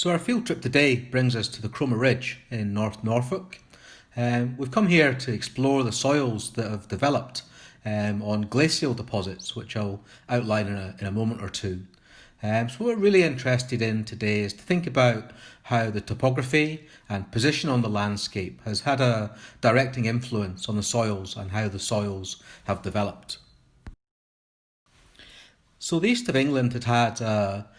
So our field trip today brings us to the Cromer Ridge in North Norfolk. We've come here to explore the soils that have developed on glacial deposits, which I'll outline in a moment or two. So what we're really interested in today is to think about how the topography and position on the landscape has had a directing influence on the soils and how the soils have developed. So the east of England had a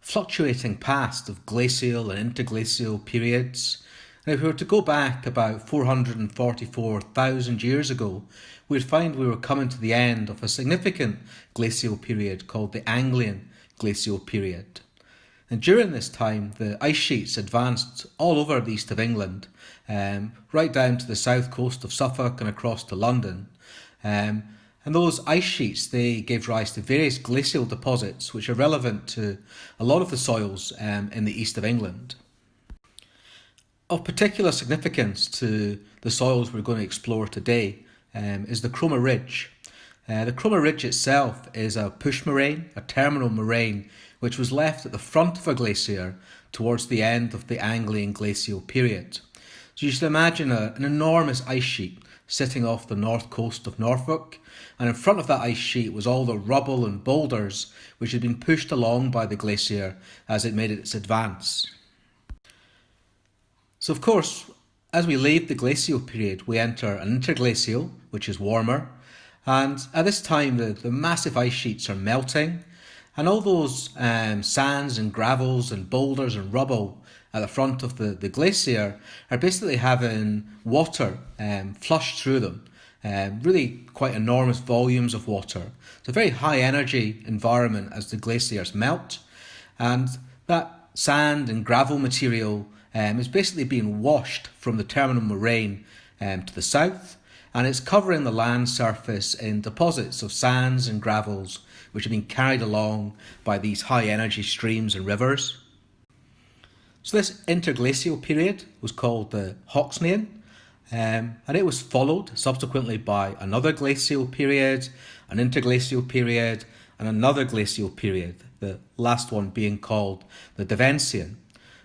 fluctuating past of glacial and interglacial periods. Now, if we were to go back about 444,000 years ago, we'd find we were coming to the end of a significant glacial period called the Anglian glacial period. And during this time, the ice sheets advanced all over the east of England, right down to the south coast of Suffolk and across to London. And those ice sheets, they gave rise to various glacial deposits which are relevant to a lot of the soils in the east of England. Of particular significance to the soils we're going to explore today is the Cromer Ridge. The Cromer Ridge itself is a push moraine, a terminal moraine, which was left at the front of a glacier towards the end of the Anglian glacial period. So you should imagine an enormous ice sheet sitting off the north coast of Norfolk, and in front of that ice sheet was all the rubble and boulders which had been pushed along by the glacier as it made its advance. So of course, as we leave the glacial period, we enter an interglacial, which is warmer, and at this time the massive ice sheets are melting, and all those sands and gravels and boulders and rubble at the front of the glacier are basically having water flushed through them, really quite enormous volumes of water. It's a very high energy environment as the glaciers melt, and that sand and gravel material is basically being washed from the terminal moraine to the south, and it's covering the land surface in deposits of sands and gravels which have been carried along by these high energy streams and rivers. So this interglacial period was called the Hoxnean, and it was followed subsequently by another glacial period, an interglacial period, and another glacial period, the last one being called the Devensian.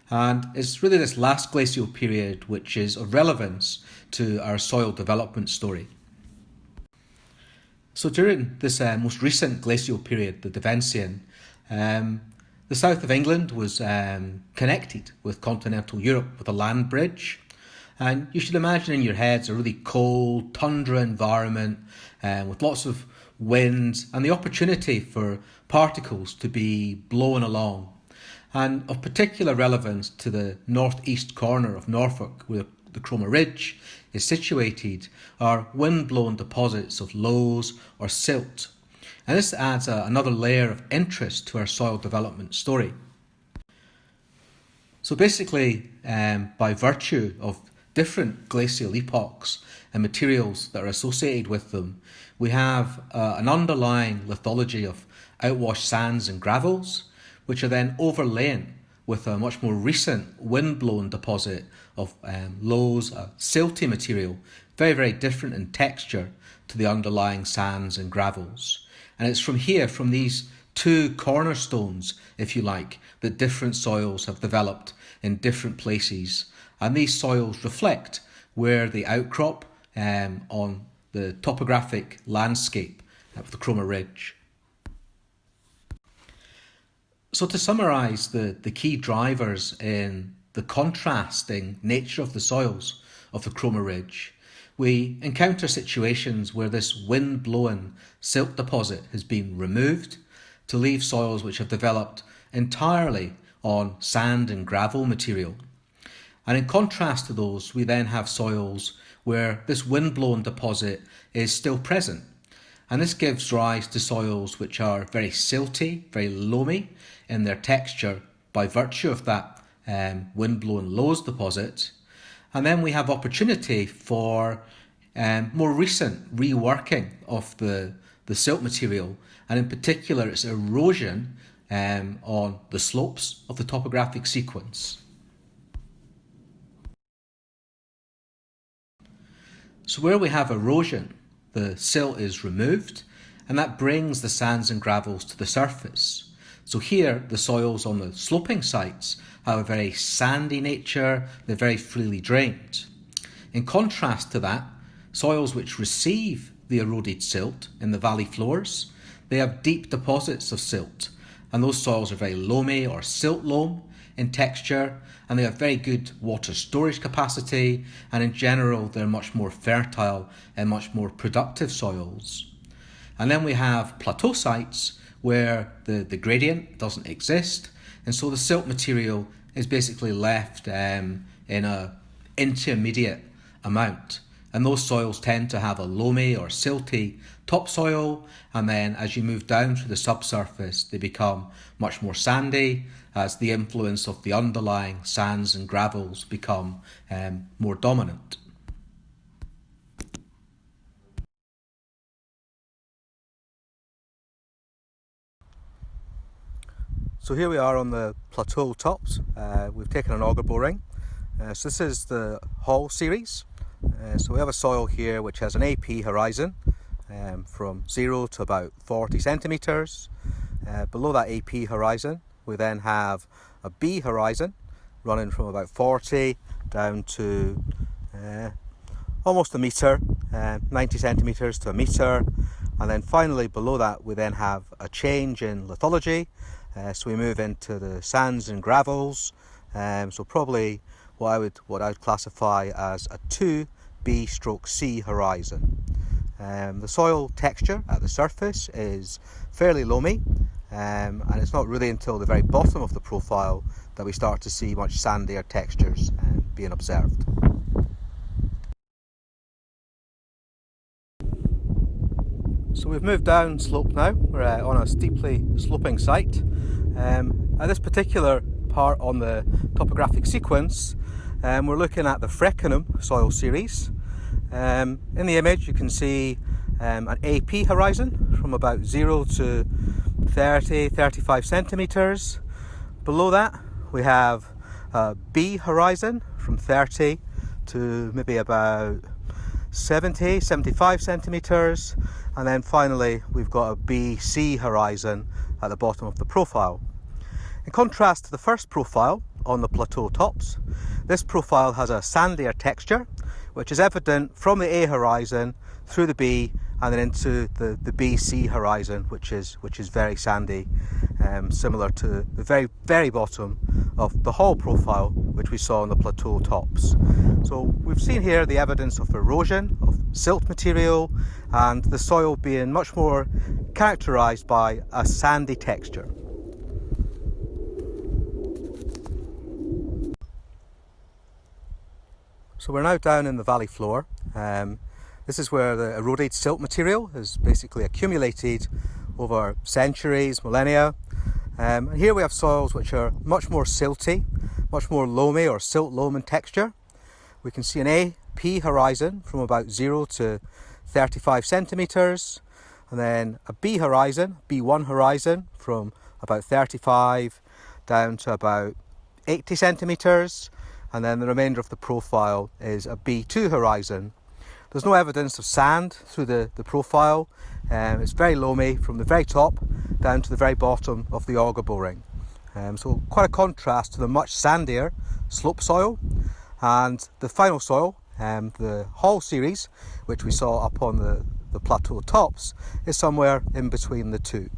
And it's really this last glacial period which is of relevance to our soil development story. So during this most recent glacial period, the Devensian, the south of England was connected with continental Europe with a land bridge. And you should imagine in your heads a really cold tundra environment with lots of wind and the opportunity for particles to be blown along. And of particular relevance to the northeast corner of Norfolk, where the Cromer Ridge is situated, are wind-blown deposits of loess or silt. And this adds another layer of interest to our soil development story. So basically, by virtue of different glacial epochs and materials that are associated with them, we have an underlying lithology of outwashed sands and gravels, which are then overlain with a much more recent wind-blown deposit of loess, silty material, very, very different in texture to the underlying sands and gravels. And it's from here, from these two cornerstones, if you like, that different soils have developed in different places. And these soils reflect where the outcrop on the topographic landscape of the Cromer Ridge. So to summarise the key drivers in the contrasting nature of the soils of the Cromer Ridge, we encounter situations where this wind-blown silt deposit has been removed to leave soils which have developed entirely on sand and gravel material. And in contrast to those, we then have soils where this wind-blown deposit is still present. And this gives rise to soils which are very silty, very loamy in their texture by virtue of that wind-blown loess deposit. And then we have opportunity for more recent reworking of the silt material, and in particular its erosion on the slopes of the topographic sequence. So where we have erosion, the silt is removed, and that brings the sands and gravels to the surface. So here, the soils on the sloping sites have a very sandy nature, they're very freely drained. In contrast to that, soils which receive the eroded silt in the valley floors, they have deep deposits of silt, and those soils are very loamy or silt loam in texture, and they have very good water storage capacity, and in general they're much more fertile and much more productive soils. And then we have plateau sites where the gradient doesn't exist, and so the silt material is basically left in an intermediate amount. And those soils tend to have a loamy or silty topsoil, and then as you move down through the subsurface, they become much more sandy as the influence of the underlying sands and gravels become more dominant. So here we are on the plateau tops. We've taken an auger boring. So this is the Hall series. So we have a soil here which has an AP horizon from 0 to about 40 centimetres. Below that AP horizon we then have a B horizon running from about 40 down to almost a metre, 90 centimetres to a metre, and then finally below that we then have a change in lithology. So we move into the sands and gravels, so probably what I would classify as a 2B/C horizon. The soil texture at the surface is fairly loamy, and it's not really until the very bottom of the profile that we start to see much sandier textures being observed. So we've moved down slope now. We're on a steeply sloping site. At this particular part on the topographic sequence, we're looking at the Freckenham soil series. In the image you can see an AP horizon from about 0 to 35 centimetres. Below that we have a B horizon from 30 to maybe about 75 centimetres, and then finally we've got a BC horizon at the bottom of the profile. In contrast to the first profile on the plateau tops, this profile has a sandier texture, which is evident from the A horizon through the B and then into the BC horizon, which is very sandy, similar to the very bottom of the Hall profile which we saw on the plateau tops. So we've seen here the evidence of erosion of silt material and the soil being much more characterised by a sandy texture. So we're now down in the valley floor. This is where the eroded silt material has basically accumulated over centuries, millennia. And here we have soils which are much more silty, much more loamy or silt loam in texture. We can see an AP horizon from about 0 to 35 centimetres, and then a B horizon, B1 horizon from about 35 down to about 80 centimetres, and then the remainder of the profile is a B2 horizon. There's no evidence of sand through the profile. It's very loamy from the very top down to the very bottom of the auger boring. So quite a contrast to the much sandier slope soil. And the final soil, the Hall series, which we saw up on the plateau tops, is somewhere in between the two.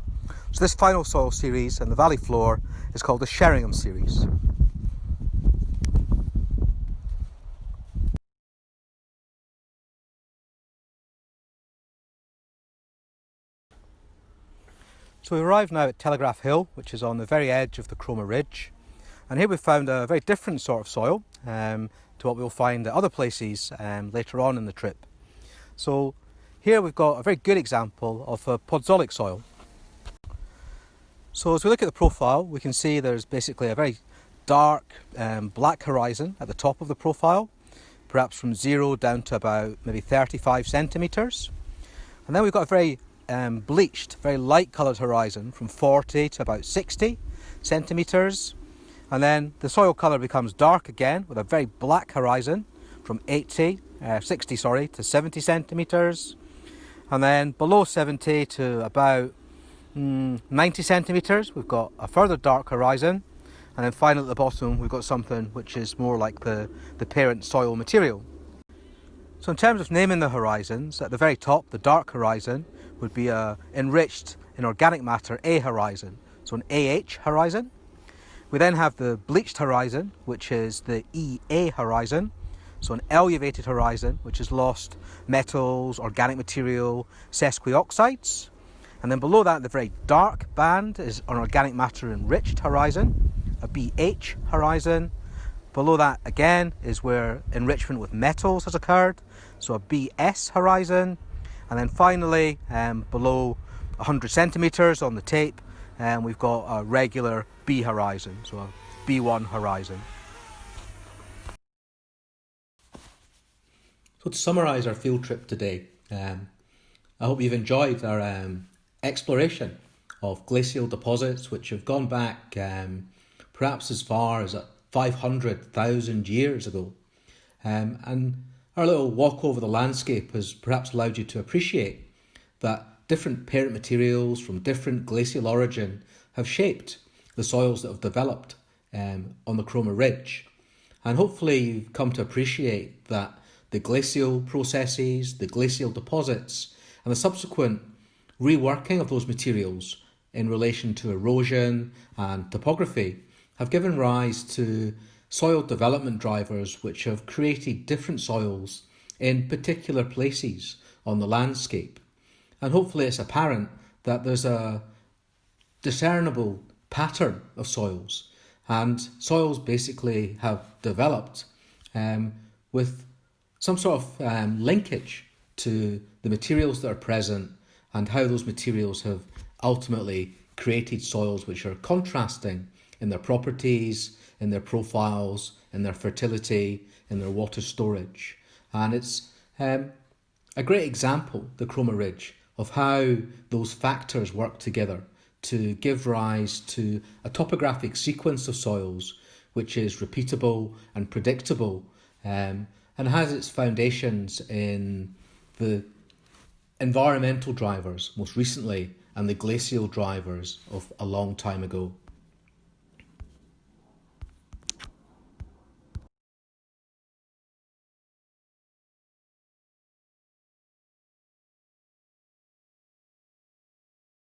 So this final soil series and the valley floor is called the Sheringham series. So we arrive now at Telegraph Hill, which is on the very edge of the Cromer Ridge. And here we've found a very different sort of soil to what we'll find at other places later on in the trip. So here we've got a very good example of a podzolic soil. So as we look at the profile, we can see there's basically a very dark black horizon at the top of the profile, perhaps from 0 down to about maybe 35 centimetres. And then we've got a very bleached, very light coloured horizon from 40 to about 60 centimetres. And then the soil colour becomes dark again with a very black horizon from 60 to 70 centimetres. And then below 70 to about 90 centimetres, we've got a further dark horizon, and then finally at the bottom we've got something which is more like the parent soil material. So in terms of naming the horizons, at the very top, the dark horizon would be a enriched in organic matter A horizon, so an AH horizon. We then have the bleached horizon, which is the EA horizon, so an elevated horizon, which has lost metals, organic material, sesquioxides. And then below that, the very dark band is an organic matter enriched horizon, a BH horizon. Below that again is where enrichment with metals has occurred, so a BS horizon. And then finally, below 100 centimetres on the tape, we've got a regular B horizon, so a B1 horizon. So to summarise our field trip today, I hope you've enjoyed our exploration of glacial deposits which have gone back perhaps as far as 500,000 years ago. And our little walk over the landscape has perhaps allowed you to appreciate that different parent materials from different glacial origin have shaped the soils that have developed on the Cromer Ridge. And hopefully you've come to appreciate that the glacial processes, the glacial deposits, and the subsequent reworking of those materials in relation to erosion and topography have given rise to soil development drivers which have created different soils in particular places on the landscape. And hopefully it's apparent that there's a discernible pattern of soils, and soils basically have developed with some sort of linkage to the materials that are present and how those materials have ultimately created soils which are contrasting in their properties, in their profiles, in their fertility, in their water storage. And it's a great example, the Cromer Ridge, of how those factors work together to give rise to a topographic sequence of soils which is repeatable and predictable, and has its foundations in the environmental drivers most recently and the glacial drivers of a long time ago.